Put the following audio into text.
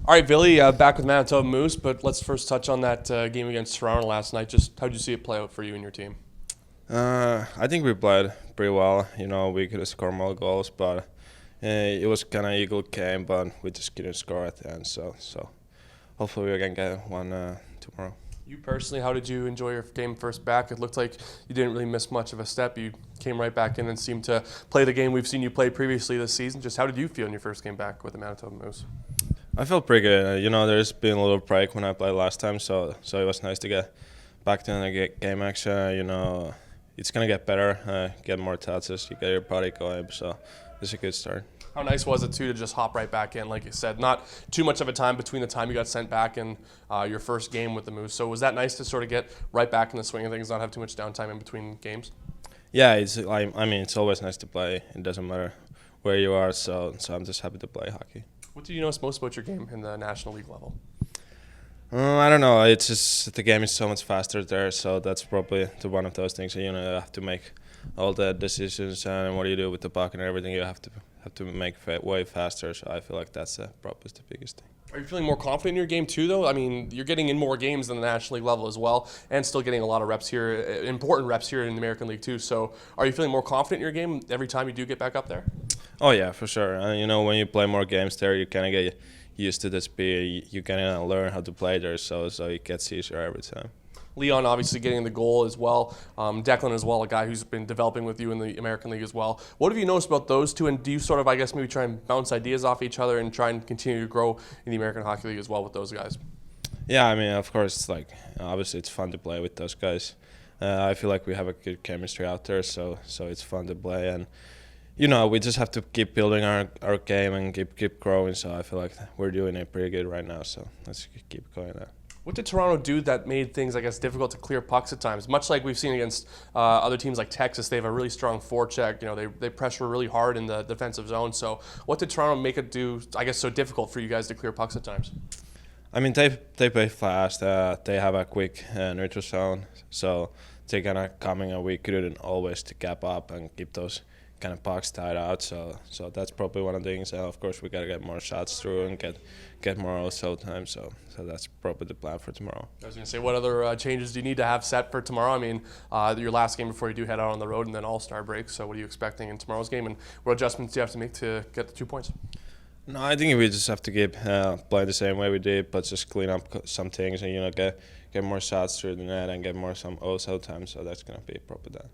All right, Ville, back with Manitoba Moose, but let's first touch on that game against Toronto last night. Just how did you see it play out for you and your team? I think we played pretty well. We could have scored more goals, but it was kind of equal game, but we just couldn't score at the end. So hopefully we can get one tomorrow. You personally, how did you enjoy your game first back? It looked like you didn't really miss much of a step. You came right back in and seemed to play the game we've seen you play previously this season. Just how did you feel in your first game back with the Manitoba Moose? I felt pretty good. There's been a little break when I played last time, so it was nice to get back to the game action. It's gonna get better, get more touches, you get your body going. So it's a good start. How nice was it too to just hop right back in, like you said, not too much of a time between the time you got sent back and your first game with the Moose. So was that nice to sort of get right back in the swing of things, not have too much downtime in between games? Yeah, it's always nice to play. It doesn't matter where you are, so I'm just happy to play hockey. What did you notice most about your game in the National League level? I don't know. It's just the game is so much faster there, so that's probably one of those things. You have to make all the decisions and what do you do with the puck and everything. You have to make way faster. So I feel like that's probably the biggest thing. Are you feeling more confident in your game too, though? I mean, you're getting in more games than the National League level as well, and still getting a lot of reps here, important reps here in the American League too. So, are you feeling more confident in your game every time you do get back up there? Oh yeah, for sure. When you play more games there, you kind of get used to the speed. You kind of learn how to play there, so it gets easier every time. Leon obviously getting the goal as well. Declan as well, a guy who's been developing with you in the American League as well. What have you noticed about those two, and do you sort of, I guess, maybe try and bounce ideas off each other and try and continue to grow in the American Hockey League as well with those guys? Yeah, of course, it's obviously it's fun to play with those guys. I feel like we have a good chemistry out there, so it's fun to play, and we just have to keep building our game and keep growing. So I feel like we're doing it pretty good right now. So let's keep going there. What did Toronto do that made things, I guess, difficult to clear pucks at times? Much like we've seen against other teams like Texas, they have a really strong forecheck. They pressure really hard in the defensive zone. So what did Toronto make it do, I guess, so difficult for you guys to clear pucks at times? They play fast. They have a quick neutral zone, so they kind of coming, and we couldn't always to gap up and keep those kind of pucks tied out. So that's probably one of the things. Of course, we gotta get more shots through and get more also time. So that's probably the plan for tomorrow. I was gonna say, what other changes do you need to have set for tomorrow? I mean, your last game before you do head out on the road, and then All-Star break. So what are you expecting in tomorrow's game, and what adjustments do you have to make to get the 2 points? No, I think we just have to keep playing the same way we did, but just clean up some things and get more shots through the net and get more some also time. So that's gonna be probably that.